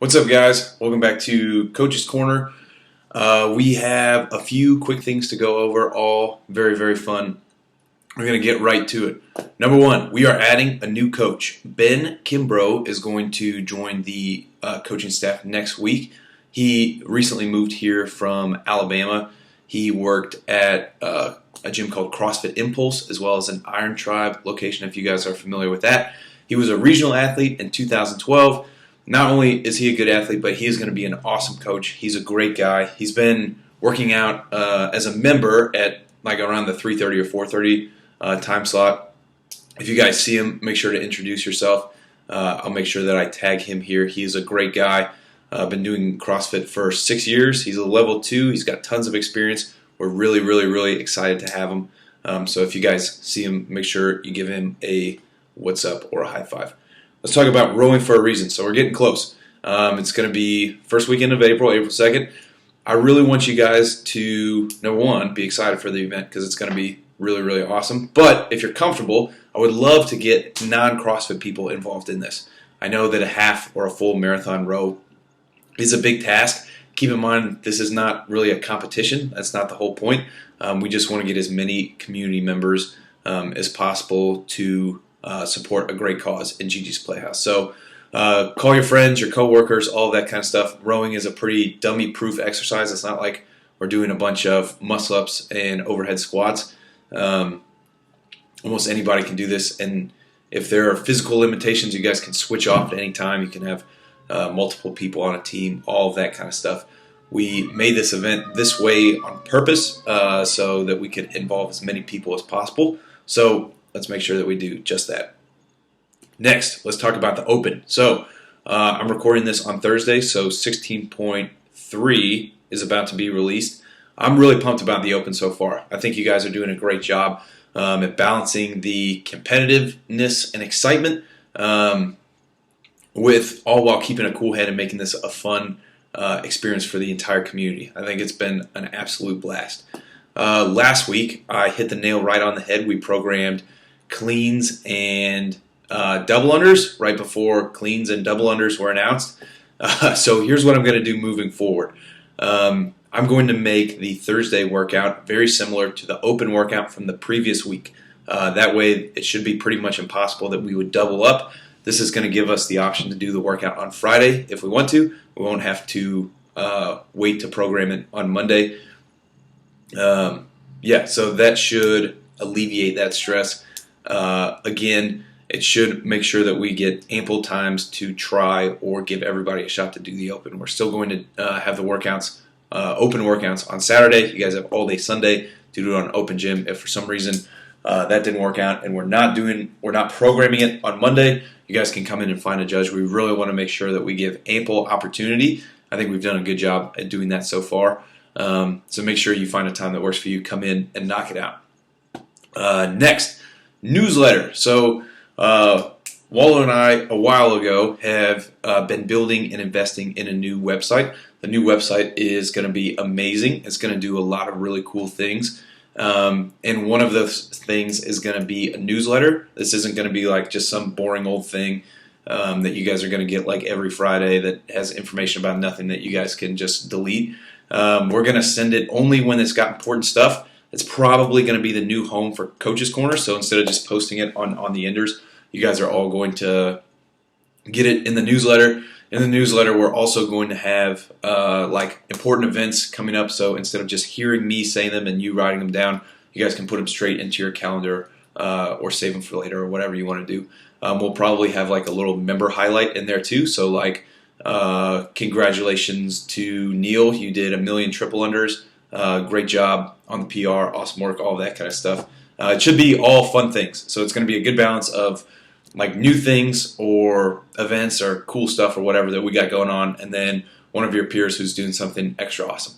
What's up, guys? Welcome back to Coach's Corner. We have a few quick things to go over, all very, very fun. We're going to get right to it. Number one, we are adding a new coach. Ben Kimbrough is going to join the coaching staff next week. He recently moved here from Alabama. He worked at a gym called CrossFit Impulse, as well as an Iron Tribe location, if you guys are familiar with that. He was a regional athlete in 2012. Not only is he a good athlete, but he is going to be an awesome coach. He's a great guy. He's been working out as a member at like around the 3:30 or 4:30 time slot. If you guys see him, make sure to introduce yourself. I'll make sure that I tag him here. He's a great guy. Been doing CrossFit for 6 years. He's a level 2. He's got tons of experience. We're really, really, really excited to have him. So if you guys see him, make sure you give him a what's up or a high five. Let's talk about Rowing for a Reason. So we're getting close. It's going to be first weekend of April, April 2nd. I really want you guys to, number one, be excited for the event because it's going to be really, really awesome. But if you're comfortable, I would love to get non-CrossFit people involved in this. I know that a half or a full marathon row is a big task. Keep in mind, this is not really a competition. That's not the whole point. We just want to get as many community members as possible to support a great cause in Gigi's Playhouse. So call your friends, your coworkers, all that kind of stuff. Rowing is a pretty dummy-proof exercise. It's not like we're doing a bunch of muscle-ups and overhead squats. Almost anybody can do this, and if there are physical limitations, you guys can switch off at any time. You can have multiple people on a team, all of that kind of stuff. We made this event this way on purpose so that we could involve as many people as possible. So let's make sure that we do just that. Next, let's talk about the Open. So I'm recording this on Thursday, so 16.3 is about to be released. I'm really pumped about the Open so far. I think you guys are doing a great job at balancing the competitiveness and excitement with all while keeping a cool head and making this a fun experience for the entire community. I think it's been an absolute blast. Last week, I hit the nail right on the head. We programmed cleans and double unders right before cleans and double unders were announced. So here's what I'm going to do moving forward. I'm going to make the Thursday workout very similar to the Open workout from the previous week. That way it should be pretty much impossible that we would double up. This is going to give us the option to do the workout on Friday if we want to. We won't have to wait to program it on Monday. So that should alleviate that stress. Again, it should make sure that we get ample times to try or give everybody a shot to do the Open. We're still going to have the workouts, Open workouts on Saturday. You guys have all day Sunday to do it on Open Gym. If for some reason that didn't work out and we're not programming it on Monday, you guys can come in and find a judge. We really want to make sure that we give ample opportunity. I think we've done a good job at doing that so far. So make sure you find a time that works for you. Come in and knock it out. Next, newsletter. So Wallo and I, a while ago, have been building and investing in a new website. The new website is going to be amazing. It's going to do a lot of really cool things. And one of those things is going to be a newsletter. This isn't going to be like just some boring old thing that you guys are going to get like every Friday that has information about nothing that you guys can just delete. We're going to send it only when it's got important stuff. It's probably going to be the new home for Coach's Corner. So instead of just posting it on the Enders, you guys are all going to get it in the newsletter. In the newsletter, we're also going to have like important events coming up. So instead of just hearing me say them and you writing them down, you guys can put them straight into your calendar or save them for later or whatever you want to do. We'll probably have like a little member highlight in there too. So like congratulations to Neil. You did 1 million triple unders. Great job on the PR, awesome work, all that kind of stuff. It should be all fun things. So it's going to be a good balance of like new things or events or cool stuff or whatever that we got going on, and then one of your peers who's doing something extra awesome.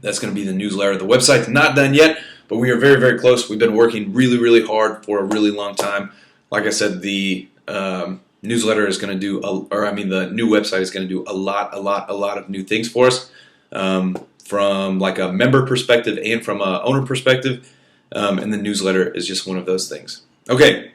That's going to be the newsletter. The website's not done yet, but we are very, very close. We've been working really, really hard for a really long time. Like I said, the newsletter is going to do, the new website is going to do a lot of new things for us from like a member perspective and from a owner perspective. And the newsletter is just one of those things. Okay,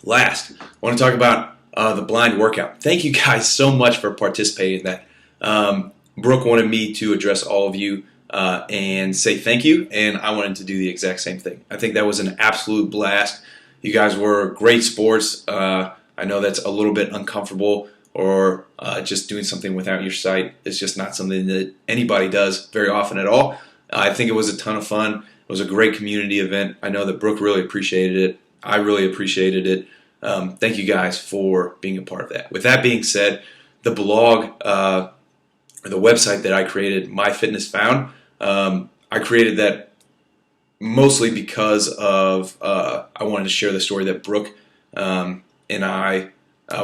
last, I want to talk about the blind workout. Thank you guys so much for participating in that. Brooke wanted me to address all of you and say thank you, and I wanted to do the exact same thing. I think that was an absolute blast. You guys were great sports. I know that's a little bit uncomfortable, or just doing something without your sight is just not something that anybody does very often at all. I think it was a ton of fun. It was a great community event. I know that Brooke really appreciated it. I really appreciated it. Thank you guys for being a part of that. With that being said, the blog, or the website that I created, MyFitnessFound, I created that mostly because of I wanted to share the story that Brooke and I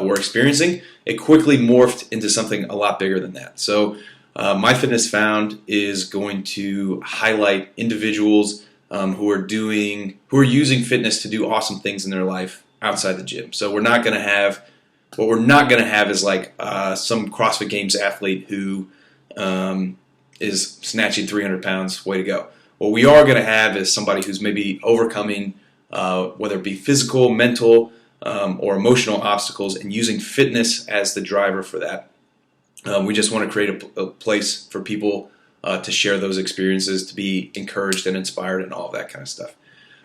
were experiencing. It quickly morphed into something a lot bigger than that. So MyFitnessFound is going to highlight individuals who are using fitness to do awesome things in their life outside the gym. So what we're not going to have is like some CrossFit Games athlete who is snatching 300 pounds. Way to go. What we are going to have is somebody who's maybe overcoming whether it be physical, mental, or emotional obstacles, and using fitness as the driver for that. We just want to create a place for people to share those experiences, to be encouraged and inspired, and all of that kind of stuff.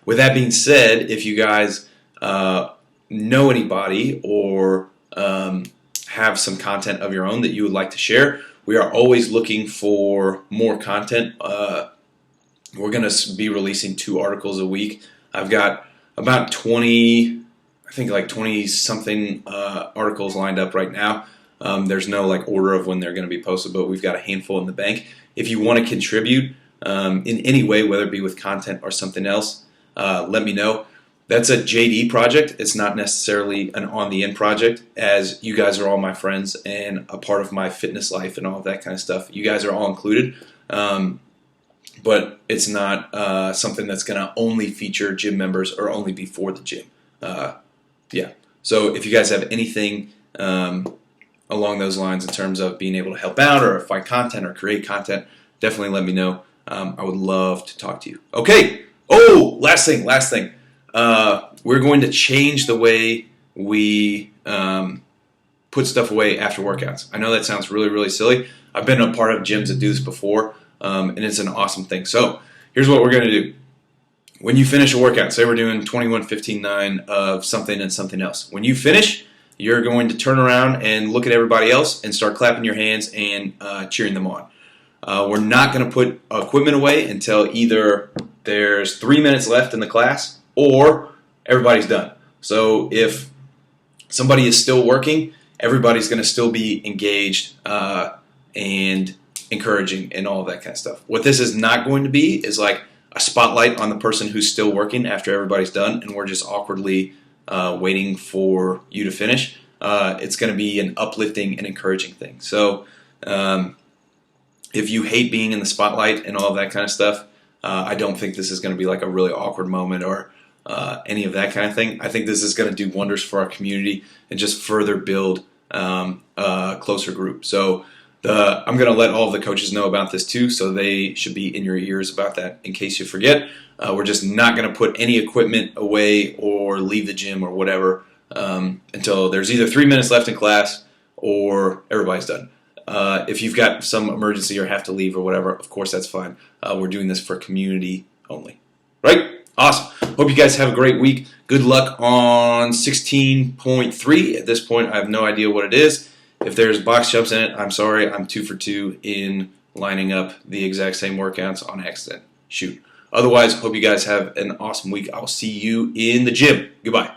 With that being said, if you guys know anybody or have some content of your own that you would like to share, we are always looking for more content. We're going to be releasing 2 articles a week. I've got about 20 something articles lined up right now. There's no like order of when they're going to be posted, but we've got a handful in the bank. If you want to contribute in any way, whether it be with content or something else, let me know. That's a JD project. It's not necessarily an on the end project, as you guys are all my friends and a part of my fitness life and all of that kind of stuff. You guys are all included, but it's not something that's going to only feature gym members or only be for the gym. Yeah. So if you guys have anything along those lines in terms of being able to help out or find content or create content, definitely let me know. I would love to talk to you. Okay. Oh, last thing. We're going to change the way we put stuff away after workouts. I know that sounds really, really silly. I've been a part of gyms that do this before, and it's an awesome thing. So here's what we're going to do. When you finish a workout, say we're doing 21, 15, 9 of something and something else. When you finish, you're going to turn around and look at everybody else and start clapping your hands and cheering them on. We're not going to put equipment away until either there's 3 minutes left in the class or everybody's done. So if somebody is still working, everybody's going to still be engaged and encouraging and all of that kind of stuff. What this is not going to be is like a spotlight on the person who's still working after everybody's done and we're just awkwardly waiting for you to finish. It's going to be an uplifting and encouraging thing. So if you hate being in the spotlight and all of that kind of stuff, I don't think this is going to be like a really awkward moment or any of that kind of thing. I think this is going to do wonders for our community and just further build a closer group. So I'm going to let all of the coaches know about this too, so they should be in your ears about that in case you forget. We're just not going to put any equipment away or leave the gym or whatever until there's either 3 minutes left in class or everybody's done. If you've got some emergency or have to leave or whatever, of course that's fine. We're doing this for community only. Right? Awesome. Hope you guys have a great week. Good luck on 16.3. At this point, I have no idea what it is. If there's box jumps in it, I'm sorry. I'm 2 for 2 in lining up the exact same workouts on accident. Shoot. Otherwise, hope you guys have an awesome week. I'll see you in the gym. Goodbye.